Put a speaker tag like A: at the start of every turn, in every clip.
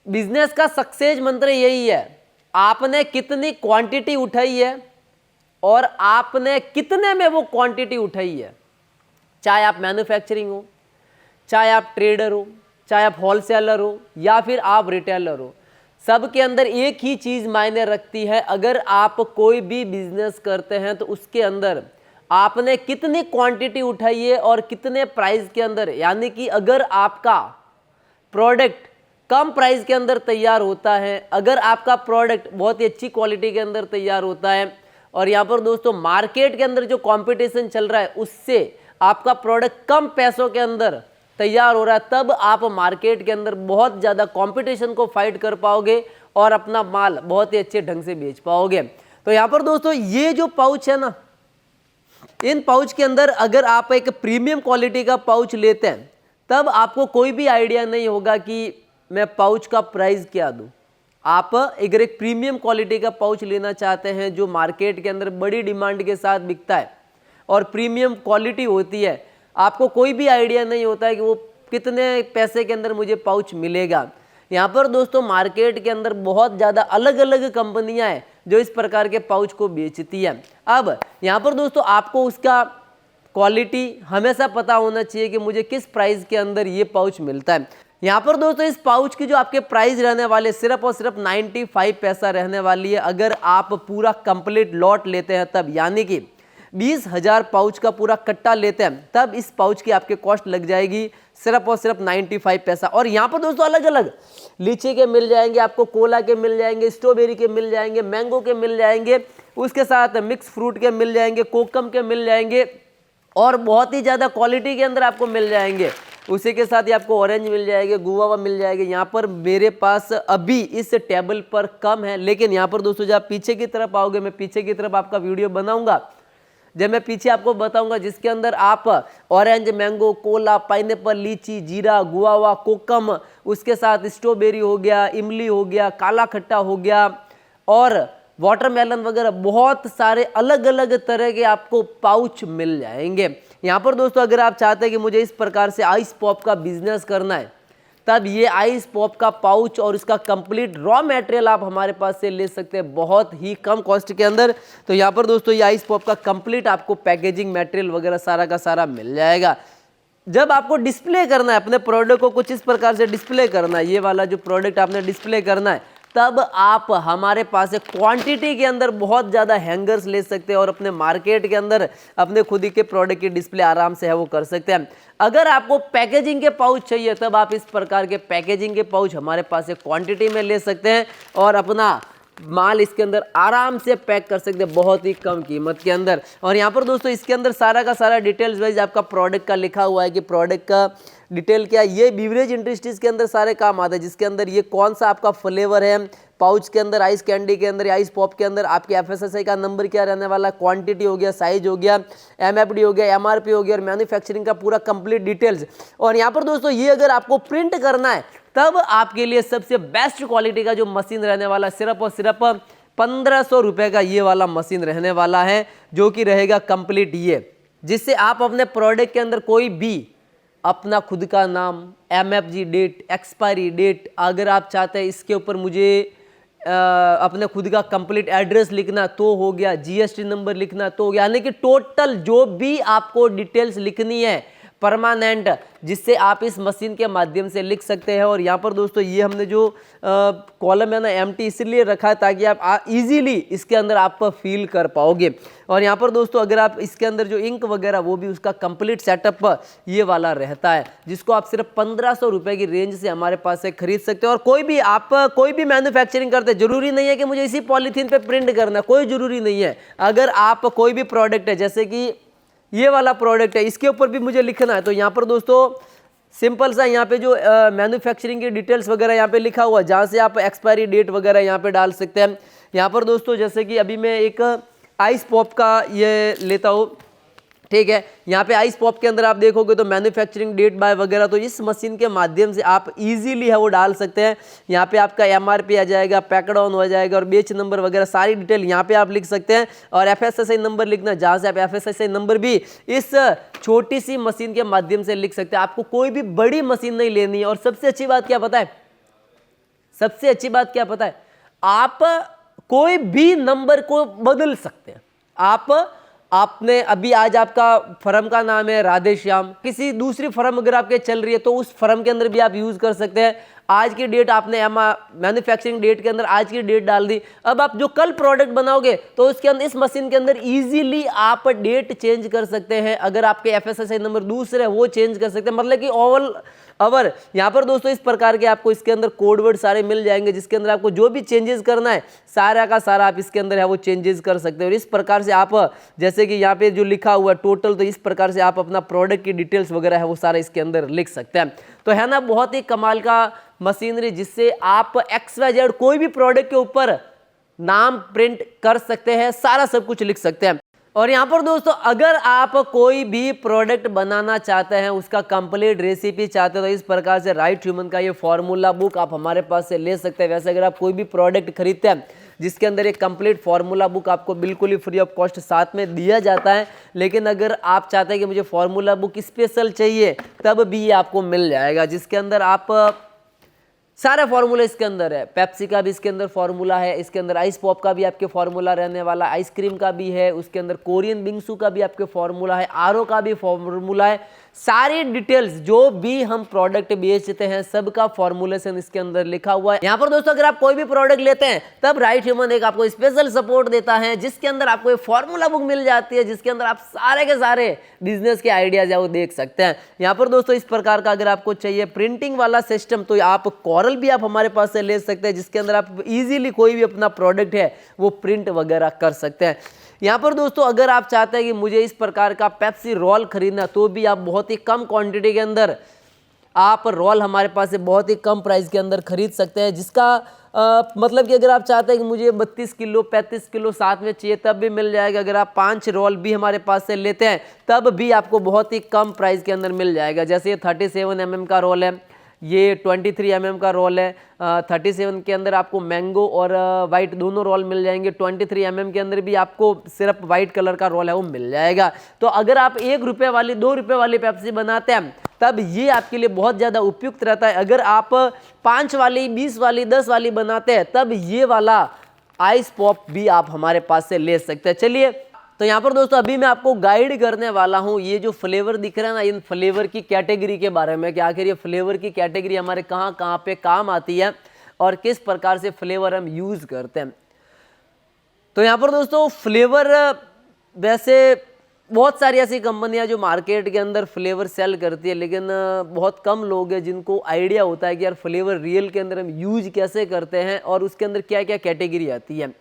A: Business का success मंत्र यही है, आपने कितनी क्वांटिटी उठाई है और आपने कितने में वो क्वांटिटी उठाई है। चाहे आप मैन्युफैक्चरिंग हो, चाहे आप ट्रेडर हो, चाहे आप होलसेलर हो या फिर आप रिटेलर हो, सबके अंदर एक ही चीज मायने रखती है। अगर आप कोई भी बिजनेस करते हैं तो उसके अंदर आपने कितनी क्वांटिटी उठाई है और कितने प्राइस के अंदर। यानी कि अगर आपका प्रोडक्ट कम प्राइस के अंदर तैयार होता है, अगर आपका प्रोडक्ट बहुत ही अच्छी क्वालिटी के अंदर तैयार होता है और यहाँ पर दोस्तों मार्केट के अंदर जो कंपटीशन चल रहा है उससे आपका प्रोडक्ट कम पैसों के अंदर तैयार हो रहा है, तब आप मार्केट के अंदर बहुत ज़्यादा कंपटीशन को फाइट कर पाओगे और अपना माल बहुत ही अच्छे ढंग से बेच पाओगे। तो यहाँ पर दोस्तों ये जो पाउच है ना, इन पाउच के अंदर अगर आप एक प्रीमियम क्वालिटी का पाउच लेते हैं तब आपको कोई भी आइडिया नहीं होगा कि मैं पाउच का प्राइस क्या दूं। आप अगर एक प्रीमियम क्वालिटी का पाउच लेना चाहते हैं जो मार्केट के अंदर बड़ी डिमांड के साथ बिकता है और प्रीमियम क्वालिटी होती है, आपको कोई भी आइडिया नहीं होता है कि वो कितने पैसे के अंदर मुझे पाउच मिलेगा। यहाँ पर दोस्तों मार्केट के अंदर बहुत ज़्यादा अलग अलग कंपनियां हैं जो इस प्रकार के पाउच को बेचती है। अब यहाँ पर दोस्तों आपको उसका क्वालिटी हमेशा पता होना चाहिए कि मुझे किस प्राइस के अंदर ये पाउच मिलता है। यहाँ पर दोस्तों इस पाउच की जो आपके प्राइस रहने वाले सिर्फ और सिर्फ 95 पैसा रहने वाली है। अगर आप पूरा कंप्लीट लॉट लेते हैं तब, यानी कि 20,000 पाउच का पूरा कट्टा लेते हैं तब इस पाउच की आपके कॉस्ट लग जाएगी सिर्फ और सिर्फ 95 पैसा। और यहाँ पर दोस्तों अलग अलग लीची के मिल जाएंगे, आपको कोला के मिल जाएंगे, स्ट्रॉबेरी के मिल जाएंगे, मैंगो के मिल जाएंगे, उसके साथ मिक्स फ्रूट के मिल जाएंगे, कोकम के मिल जाएंगे और बहुत ही ज़्यादा क्वालिटी के अंदर आपको मिल जाएंगे। उसी के साथ ही आपको ऑरेंज मिल जाएंगे, गुआवा मिल जाएंगे। यहाँ पर मेरे पास अभी इस टेबल पर कम है, लेकिन यहाँ पर दोस्तों जब आप पीछे की तरफ आओगे, मैं पीछे की तरफ आपका वीडियो बनाऊंगा, जब मैं पीछे आपको बताऊंगा जिसके अंदर आप ऑरेंज, मैंगो, कोला, पाइनएप्पल, लीची, जीरा, गुआवा, कोकम, उसके साथ स्ट्रॉबेरी हो गया, इमली हो गया, काला खट्टा हो गया और वाटरमेलन वगैरह बहुत सारे अलग अलग तरह के आपको पाउच मिल जाएंगे। यहाँ पर दोस्तों अगर आप चाहते हैं कि मुझे इस प्रकार से आइस पॉप का बिजनेस करना है तब ये आइस पॉप का पाउच और इसका कंप्लीट रॉ मटेरियल आप हमारे पास से ले सकते हैं बहुत ही कम कॉस्ट के अंदर। तो यहाँ पर दोस्तों ये आइस पॉप का कंप्लीट आपको पैकेजिंग मटेरियल वगैरह सारा का सारा मिल जाएगा। जब आपको डिस्प्ले करना है अपने प्रोडक्ट को, कुछ इस प्रकार से डिस्प्ले करना है, ये वाला जो प्रोडक्ट आपने डिस्प्ले करना है, तब आप हमारे पास से क्वांटिटी के अंदर बहुत ज़्यादा हैंगर्स ले सकते हैं और अपने मार्केट के अंदर अपने खुद ही के प्रोडक्ट की डिस्प्ले आराम से है वो कर सकते हैं। अगर आपको पैकेजिंग के पाउच चाहिए तब आप इस प्रकार के पैकेजिंग के पाउच हमारे पास से क्वांटिटी में ले सकते हैं और अपना माल इसके अंदर आराम से पैक कर सकते हैं बहुत ही कम कीमत के अंदर। और यहाँ पर दोस्तों इसके अंदर सारा का सारा डिटेल्स वाइज आपका प्रोडक्ट का लिखा हुआ है कि प्रोडक्ट का डिटेल क्या है। ये बीवरेज इंडस्ट्रीज के अंदर सारे काम आते हैं, जिसके अंदर ये कौन सा आपका फ्लेवर है, पाउच के अंदर, आइस कैंडी के अंदर, आइस पॉप के अंदर आपके FSSAI का नंबर क्या रहने वाला, क्वांटिटी हो गया, साइज हो गया, MFD हो गया, MRP हो गया और मैन्युफैक्चरिंग का पूरा कंप्लीट डिटेल्स। और यहाँ पर दोस्तों ये अगर आपको प्रिंट करना है तब आपके लिए सबसे बेस्ट क्वालिटी का जो मशीन रहने वाला सिर्फ और सिर्फ 1500 रुपये का ये वाला मशीन रहने वाला है, जो कि रहेगा कंप्लीट ये, जिससे आप अपने प्रोडक्ट के अंदर कोई भी अपना खुद का नाम, MFG डेट, एक्सपायरी डेट, अगर आप चाहते हैं इसके ऊपर मुझे अपने खुद का कंप्लीट एड्रेस लिखना तो हो गया, GST नंबर लिखना तो हो गया, यानी कि टोटल जो भी आपको डिटेल्स लिखनी है परमानेंट, जिससे आप इस मशीन के माध्यम से लिख सकते हैं। और यहाँ पर दोस्तों ये हमने जो कॉलम है ना एम्प्टी इसलिए रखा है ताकि आप इजीली इसके अंदर आप फील कर पाओगे। और यहाँ पर दोस्तों अगर आप इसके अंदर जो इंक वगैरह वो भी उसका कंप्लीट सेटअप ये वाला रहता है, जिसको आप सिर्फ 1500 रुपये की रेंज से हमारे पास से खरीद सकते हो। और कोई भी मैन्युफैक्चरिंग करते हैं, जरूरी नहीं है कि मुझे इसी पॉलीथीन पे प्रिंट करना, कोई जरूरी नहीं है। अगर आप कोई भी प्रोडक्ट है, जैसे कि ये वाला प्रोडक्ट है, इसके ऊपर भी मुझे लिखना है, तो यहाँ पर दोस्तों सिंपल सा यहाँ पे जो मैन्युफैक्चरिंग की डिटेल्स वगैरह यहाँ पे लिखा हुआ है, जहाँ से आप एक्सपायरी डेट वगैरह यहाँ पे डाल सकते हैं। यहाँ पर दोस्तों जैसे कि अभी मैं एक आइस पॉप का ये लेता हूँ, ठीक है, यहाँ पे आइस पॉप के अंदर आप देखोगे तो मैन्युफैक्चरिंग डेट बाय वगैरह, तो इस मशीन के माध्यम से आप इजीली है वो डाल सकते हैं। यहाँ पे आपका MRP आ जाएगा, पैकड ऑन हो जाएगा और बेच नंबर वगैरह सारी डिटेल यहाँ पे आप लिख सकते हैं। और FSSAI नंबर लिखना, जहाँ से आप FSSAI नंबर भी इस छोटी सी मशीन के माध्यम से लिख सकते हैं। आपको कोई भी बड़ी मशीन नहीं लेनी है। और सबसे अच्छी बात क्या पता है, सबसे अच्छी बात क्या पता है, आप कोई भी नंबर को बदल सकते हैं। आपने अभी आज आपका फर्म का नाम है राधेश्याम, किसी दूसरी फर्म अगर आपके चल रही है तो उस फर्म के अंदर भी आप यूज कर सकते हैं। आज की डेट आपने मैन्युफैक्चरिंग डेट के अंदर आज की डेट डाल दी। अब आप जो कल प्रोडक्ट बनाओगे तो उसके अंदर, इस मशीन के अंदर इजीली आप डेट चेंज कर सकते हैं। अगर आपके एफएसएसआई नंबर दूसरे है वो चेंज कर सकते हैं, मतलब कि ऑल अवर यहाँ पर दोस्तों इस प्रकार के आपको इसके अंदर कोड वर्ड सारे मिल जाएंगे, जिसके अंदर आपको जो भी चेंजेस करना है सारा का सारा आप इसके अंदर है वो चेंजेस कर सकते हैं। और इस प्रकार से आप, जैसे कि यहाँ पे जो लिखा हुआ टोटल, तो इस प्रकार से आप अपना प्रोडक्ट की डिटेल्स वगैरह है वो सारा इसके अंदर लिख सकते हैं। तो है ना बहुत ही कमाल का मशीनरी, जिससे आप XYZ कोई भी प्रोडक्ट के ऊपर नाम प्रिंट कर सकते हैं, सारा सब कुछ लिख सकते हैं। और यहाँ पर दोस्तों अगर आप कोई भी प्रोडक्ट बनाना चाहते हैं, उसका कंप्लीट रेसिपी चाहते हैं, तो इस प्रकार से राइट ह्यूमन का ये फॉर्मूला बुक आप हमारे पास से ले सकते हैं। वैसे अगर आप कोई भी प्रोडक्ट खरीदते हैं जिसके अंदर एक कंप्लीट फार्मूला बुक आपको बिल्कुल ही फ्री ऑफ कॉस्ट साथ में दिया जाता है, लेकिन अगर आप चाहते हैं कि मुझे फार्मूला बुक स्पेशल चाहिए तब भी ये आपको मिल जाएगा, जिसके अंदर आप सारा फार्मूला इसके अंदर है। पेप्सी का भी इसके अंदर फार्मूला है, इसके अंदर आइस पॉप का भी आपके फार्मूला रहने वाला, आइसक्रीम का भी है, उसके अंदर कोरियन बिंगसू का भी आपके फार्मूला है, आरओ का भी फार्मूला है। सारी डिटेल्स जो भी हम प्रोडक्ट बेचते हैं सबका फॉर्मुलेशन इसके अंदर लिखा हुआ है। यहाँ पर दोस्तों अगर आप कोई भी प्रोडक्ट लेते हैं तब राइट ह्यूमन एक आपको स्पेशल सपोर्ट देता है, जिसके अंदर आपको एक फॉर्मूला बुक मिल जाती है, जिसके अंदर आप सारे के सारे बिजनेस के आइडियाज है वो देख सकते हैं। यहाँ पर दोस्तों इस प्रकार का अगर आपको चाहिए प्रिंटिंग वाला सिस्टम तो आप कॉरल भी आप हमारे पास से ले सकते हैं, जिसके अंदर आप इजीली कोई भी अपना प्रोडक्ट है वो प्रिंट वगैरह कर सकते हैं। यहाँ पर दोस्तों अगर आप चाहते हैं कि मुझे इस प्रकार का पेप्सी रोल खरीदना, तो भी आप बहुत ही कम क्वांटिटी के अंदर आप रोल हमारे पास से बहुत ही कम प्राइस के अंदर खरीद सकते हैं, जिसका मतलब कि अगर आप चाहते हैं कि मुझे 32 किलो 35 किलो साथ में चाहिए तब भी मिल जाएगा। अगर आप 5 रोल भी हमारे पास से लेते हैं तब भी आपको बहुत ही कम प्राइस के अंदर मिल जाएगा। जैसे ये 37 mm का रोल है, ये 23 mm का रोल है। 37 के अंदर आपको मैंगो और वाइट दोनों रोल मिल जाएंगे। 23 mm के अंदर भी आपको सिर्फ वाइट कलर का रोल है वो मिल जाएगा। तो अगर आप 1 रुपये वाली 2 रुपये वाली पेप्सी बनाते हैं तब ये आपके लिए बहुत ज़्यादा उपयुक्त रहता है। अगर आप 5 वाली 20 वाली 10 वाली बनाते हैं तब ये वाला आइस पॉप भी आप हमारे पास से ले सकते हैं। चलिए तो यहाँ पर दोस्तों अभी मैं आपको गाइड करने वाला हूँ ये जो फ्लेवर दिख रहा है ना, इन फ्लेवर की कैटेगरी के बारे में कि आखिर ये फ्लेवर की कैटेगरी हमारे कहाँ कहाँ पे काम आती है और किस प्रकार से फ्लेवर हम यूज़ करते हैं। तो यहाँ पर दोस्तों फ्लेवर, वैसे बहुत सारी ऐसी कंपनियां जो मार्केट के अंदर फ्लेवर सेल करती है, लेकिन बहुत कम लोग हैं जिनको आइडिया होता है कि यार फ्लेवर रियल के अंदर हम यूज कैसे करते हैं और उसके अंदर क्या क्या कैटेगरी आती है।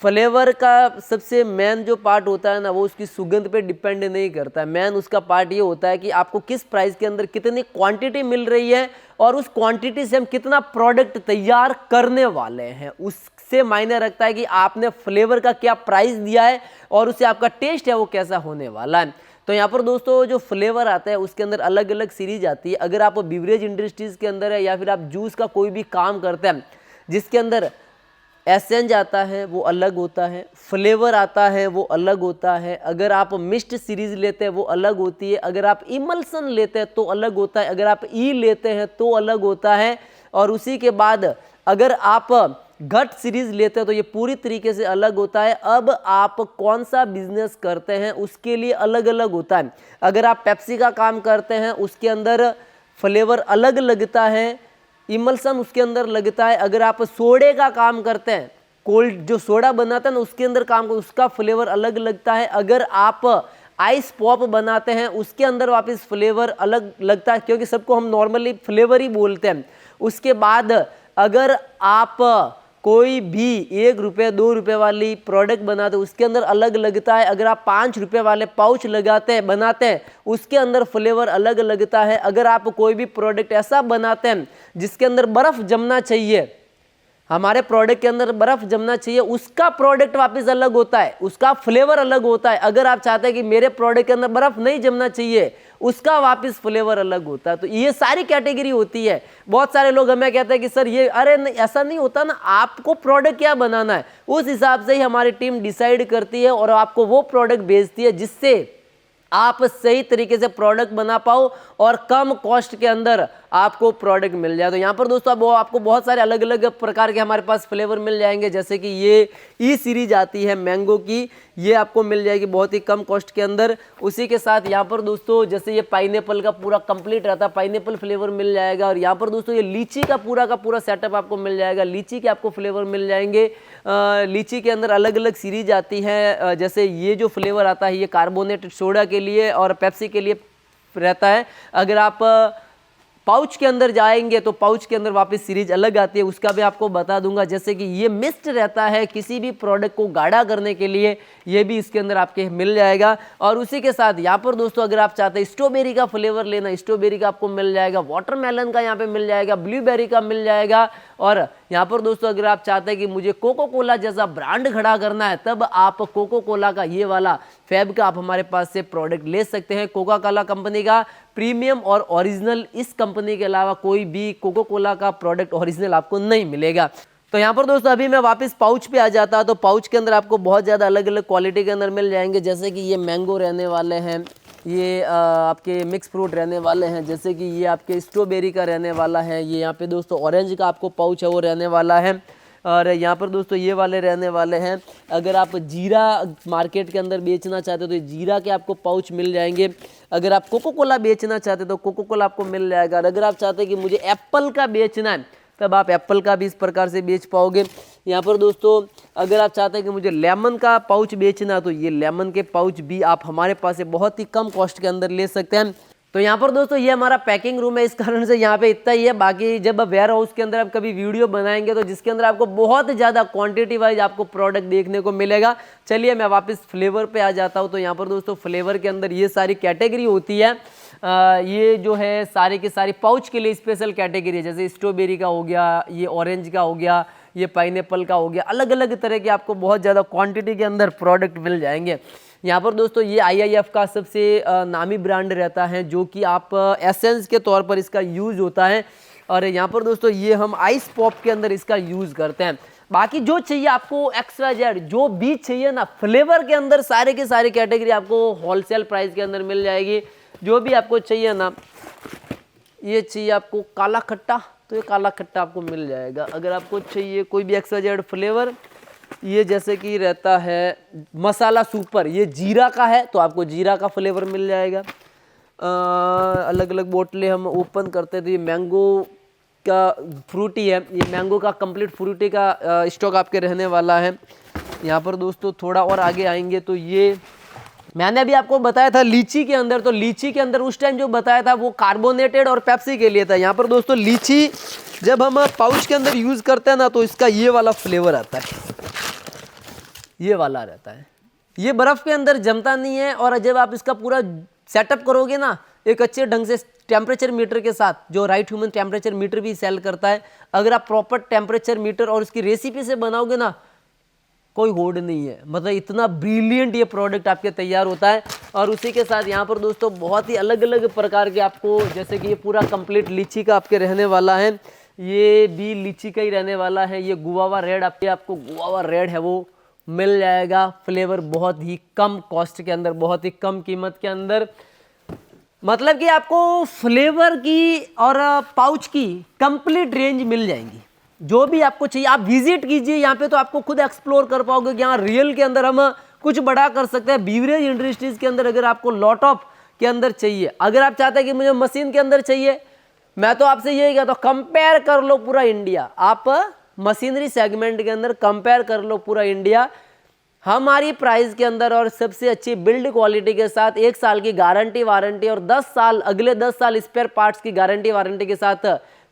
A: फ्लेवर का सबसे मेन जो पार्ट होता है ना, वो उसकी सुगंध पे डिपेंड नहीं करता है। मेन उसका पार्ट ये होता है कि आपको किस प्राइस के अंदर कितनी क्वांटिटी मिल रही है और उस क्वांटिटी से हम कितना प्रोडक्ट तैयार करने वाले हैं, उससे मायने रखता है कि आपने फ्लेवर का क्या प्राइस दिया है और उससे आपका टेस्ट है वो कैसा होने वाला है। तो यहाँ पर दोस्तों जो फ्लेवर आता है उसके अंदर अलग अलग सीरीज आती है। अगर आप बिवरेज इंडस्ट्रीज के अंदर है या फिर आप जूस का कोई भी काम करते हैं जिसके अंदर एसेंज आता है वो अलग होता है, फ्लेवर आता है वो अलग होता है। अगर आप मिस्ट सीरीज लेते हैं वो अलग होती है, अगर आप इमल्सन लेते हैं तो अलग होता है, अगर आप ई लेते हैं तो अलग होता है, और उसी के बाद अगर आप घट सीरीज लेते हैं तो ये पूरी तरीके से अलग होता है। अब आप कौन सा बिजनेस करते हैं उसके लिए अलग अलग होता है। अगर आप पेप्सी का काम करते हैं उसके अंदर फ्लेवर अलग लगता है, इमल्सन उसके अंदर लगता है। अगर आप सोडे का काम करते हैं, कोल्ड जो सोडा बनाता है ना उसके अंदर काम कर, उसका फ्लेवर अलग लगता है। अगर आप आइस पॉप बनाते हैं उसके अंदर वापस फ्लेवर अलग लगता है, क्योंकि सबको हम नॉर्मली फ्लेवर ही बोलते हैं। उसके बाद अगर आप कोई भी 1 रुपये 2 रुपये वाली प्रोडक्ट बनाते हैं उसके अंदर अलग लगता है। अगर आप 5 रुपये वाले पाउच बनाते हैं उसके अंदर फ्लेवर अलग लगता है। अगर आप कोई भी प्रोडक्ट ऐसा बनाते हैं जिसके अंदर बर्फ़ जमना चाहिए, हमारे प्रोडक्ट के अंदर बर्फ़ जमना चाहिए, उसका प्रोडक्ट वापस अलग होता है, उसका फ्लेवर अलग होता है। अगर आप चाहते हैं कि मेरे प्रोडक्ट के अंदर बर्फ़ नहीं जमना चाहिए, उसका वापस फ्लेवर अलग होता है। तो ये सारी कैटेगरी होती है। बहुत सारे लोग हमें कहते हैं कि सर ये अरे नहीं, ऐसा नहीं होता ना, आपको प्रोडक्ट क्या बनाना है उस हिसाब से ही हमारी टीम डिसाइड करती है और आपको वो प्रोडक्ट भेजती है जिससे आप सही तरीके से प्रोडक्ट बना पाओ और कम कॉस्ट के अंदर आपको प्रोडक्ट मिल जाए। तो यहाँ पर दोस्तों अब आपको बहुत सारे अलग अलग प्रकार के हमारे पास फ्लेवर मिल जाएंगे, जैसे कि ये ई सीरीज आती है मैंगो की, ये आपको मिल जाएगी बहुत ही कम कॉस्ट के अंदर। उसी के साथ यहाँ पर दोस्तों जैसे ये पाइनएप्पल का पूरा कंप्लीट रहता है, पाइनएप्पल फ्लेवर मिल जाएगा। और यहाँ पर दोस्तों ये लीची का पूरा सेटअप आपको मिल जाएगा, लीची के आपको फ्लेवर मिल जाएंगे। लीची के अंदर अलग अलग सीरीज आती है, जैसे ये जो फ्लेवर आता है ये कार्बोनेटेड सोडा के लिए और पेप्सी के लिए रहता है। अगर आप पाउच के अंदर जाएंगे तो पाउच के अंदर वापस सीरीज अलग आती है, उसका भी आपको बता दूंगा। जैसे कि ये मिस्ट रहता है किसी भी प्रोडक्ट को गाढ़ा करने के लिए, ये भी इसके अंदर आपके मिल जाएगा। और उसी के साथ यहाँ पर दोस्तों अगर आप चाहते हैं स्ट्रॉबेरी का फ्लेवर लेना, स्ट्रॉबेरी का आपको मिल जाएगा, वाटरमेलन का यहाँ पे मिल जाएगा, ब्लूबेरी का मिल जाएगा। और यहाँ पर दोस्तों अगर आप चाहते हैं कि मुझे कोको कोला जैसा ब्रांड खड़ा करना है, तब आप कोको कोला का ये वाला फैब का आप हमारे पास से प्रोडक्ट ले सकते हैं। कोका कोला कंपनी का प्रीमियम और ओरिजिनल, इस कंपनी के अलावा कोई भी कोको कोला का प्रोडक्ट ओरिजिनल आपको नहीं मिलेगा। तो यहाँ पर दोस्तों अभी मैं वापस पाउच पे आ जाता, तो पाउच के अंदर आपको बहुत ज़्यादा अलग अलग क्वालिटी के अंदर मिल जाएंगे। जैसे कि ये मैंगो रहने वाले हैं, ये आपके मिक्स फ्रूट रहने वाले हैं, जैसे कि ये आपके स्ट्रॉबेरी का रहने वाला है, ये यहाँ पे दोस्तों ऑरेंज का आपको पाउच है वो रहने वाला है। और यहाँ पर दोस्तों ये वाले रहने वाले हैं। अगर आप जीरा मार्केट के अंदर बेचना चाहते हो तो जीरा के आपको पाउच मिल जाएंगे। अगर आप कोको कोला बेचना चाहते हो तो कोको कोला आपको मिल जाएगा। और अगर आप चाहते हैं कि मुझे एप्पल का बेचना है, तब आप एप्पल का भी इस प्रकार से बेच पाओगे। यहाँ पर दोस्तों अगर आप चाहते हैं कि मुझे लेमन का पाउच बेचना, तो ये लेमन के पाउच भी आप हमारे पास से बहुत ही कम कॉस्ट के अंदर ले सकते हैं। तो यहाँ पर दोस्तों ये हमारा पैकिंग रूम है, इस कारण से यहाँ पे इतना ही है। बाकी जब वेयर हाउस के अंदर आप कभी वीडियो बनाएंगे तो जिसके अंदर आपको बहुत ज़्यादा क्वांटिटी वाइज आपको प्रोडक्ट देखने को मिलेगा। चलिए मैं वापस फ्लेवर पे आ जाता हूँ। तो यहाँ पर दोस्तों फ्लेवर के अंदर ये सारी कैटेगरी होती है। ये जो है सारी की सारी पाउच के लिए स्पेशल कैटेगरी है, जैसे स्ट्रॉबेरी का हो गया, ये ऑरेंज का हो गया, ये पाइनएप्पल का हो गया, अलग अलग तरह के आपको बहुत ज़्यादा क्वांटिटी के अंदर प्रोडक्ट मिल जाएंगे। यहाँ पर दोस्तों ये IIF का सबसे नामी ब्रांड रहता है, जो कि आप एसेंस के तौर पर इसका यूज़ होता है। और यहाँ पर दोस्तों ये हम आइस पॉप के अंदर इसका यूज़ करते हैं। बाकी जो चाहिए आपको XYZ जो भी चाहिए ना फ्लेवर के अंदर, सारे के सारे कैटेगरी आपको होलसेल प्राइस के अंदर मिल जाएगी। जो भी आपको चाहिए ना, ये चाहिए आपको काला खट्टा, तो ये काला खट्टा आपको मिल जाएगा। अगर आपको चाहिए कोई भी XYZ फ्लेवर, ये जैसे कि रहता है मसाला सुपर, ये जीरा का है तो आपको जीरा का फ्लेवर मिल जाएगा। अलग अलग बोतलें हम ओपन करते हैं तो ये मैंगो का फ्रूटी है, ये मैंगो का कंप्लीट फ्रूटी का स्टॉक आपके रहने वाला है। यहाँ पर दोस्तों थोड़ा और आगे आएंगे तो ये मैंने अभी आपको बताया था लीची के अंदर, तो लीची के अंदर उस टाइम जो बताया था वो कार्बोनेटेड और पेप्सी के लिए था। यहाँ पर दोस्तों लीची जब हम पाउच के अंदर यूज़ करते हैं ना, तो इसका ये वाला फ्लेवर आता है, ये वाला रहता है। ये बर्फ़ के अंदर जमता नहीं है, और जब आप इसका पूरा सेटअप करोगे ना एक अच्छे ढंग से टेम्परेचर मीटर के साथ, जो राइट ह्यूमन टेम्परेचर मीटर भी सेल करता है, अगर आप प्रॉपर टेम्परेचर मीटर और इसकी रेसिपी से बनाओगे ना, कोई होड़ नहीं है। मतलब इतना ब्रिलियंट ये प्रोडक्ट आपके तैयार होता है। और उसी के साथ यहाँ पर दोस्तों बहुत ही अलग अलग प्रकार के आपको, जैसे कि ये पूरा कंप्लीट लीची का आपके रहने वाला है, ये भी लीची का ही रहने वाला है। ये गुआवा रेड आपको गुआवा रेड है वो मिल जाएगा। फ्लेवर बहुत ही कम कॉस्ट के अंदर, बहुत ही कम कीमत के अंदर, मतलब कि आपको फ्लेवर की और पाउच की कंप्लीट रेंज मिल जाएंगी। जो भी आपको चाहिए आप विजिट कीजिए यहाँ पे, तो आपको खुद एक्सप्लोर कर पाओगे कि यहाँ रियल के अंदर हम कुछ बड़ा कर सकते हैं। बीवरेज इंडस्ट्रीज के अंदर अगर आपको लॉट ऑफ के अंदर चाहिए, अगर आप चाहते हैं कि मुझे मशीन के अंदर चाहिए, मैं तो आपसे यही कहता हूँ कंपेयर कर लो पूरा इंडिया। आप मशीनरी सेगमेंट के अंदर कंपेयर कर लो पूरा इंडिया, हमारी प्राइस के अंदर और सबसे अच्छी बिल्ड क्वालिटी के साथ, 1 साल की गारंटी वारंटी और 10 साल अगले 10 साल स्पेयर पार्ट्स की गारंटी वारंटी के साथ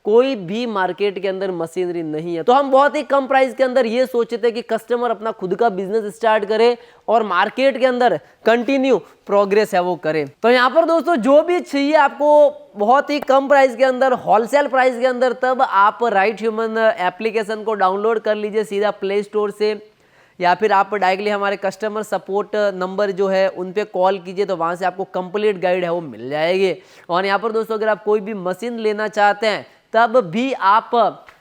A: कोई भी मार्केट के अंदर मशीनरी नहीं है। तो हम बहुत ही कम प्राइस के अंदर ये सोचते हैं कि कस्टमर अपना खुद का बिजनेस स्टार्ट करे और मार्केट के अंदर कंटिन्यू प्रोग्रेस है वो करे। तो यहाँ पर दोस्तों जो भी चाहिए आपको बहुत ही कम प्राइस के अंदर, होलसेल प्राइस के अंदर, तब आप राइट ह्यूमन एप्लीकेशन को डाउनलोड कर लीजिए सीधा प्ले स्टोर से, या फिर आप डायरेक्टली हमारे कस्टमर सपोर्ट नंबर जो है उन पे कॉल कीजिए, तो वहाँ से आपको कंप्लीट गाइड है वो मिल जाएगी। और यहाँ पर दोस्तों अगर आप कोई भी मशीन लेना चाहते हैं, तब भी आप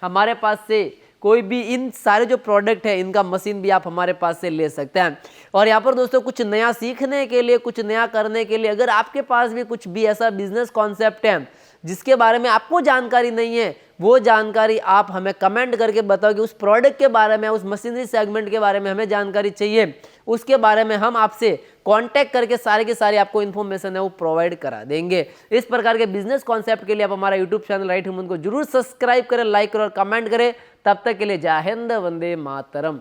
A: हमारे पास से कोई भी इन सारे जो प्रोडक्ट है इनका मशीन भी आप हमारे पास से ले सकते हैं। और यहाँ पर दोस्तों कुछ नया सीखने के लिए, कुछ नया करने के लिए, अगर आपके पास भी कुछ भी ऐसा बिजनेस कॉन्सेप्ट है जिसके बारे में आपको जानकारी नहीं है, वो जानकारी आप हमें कमेंट करके बताओ कि उस प्रोडक्ट के बारे में, उस मशीनरी सेगमेंट के बारे में हमें जानकारी चाहिए, उसके बारे में हम आपसे कांटेक्ट करके सारे के सारे आपको इन्फॉर्मेशन है वो प्रोवाइड करा देंगे। इस प्रकार के बिजनेस कॉन्सेप्ट के लिए आप हमारा यूट्यूब चैनल राइट ह्यूमन को जरूर सब्सक्राइब करें, लाइक करें और कमेंट करें। तब तक के लिए जय हिंद, वंदे मातरम।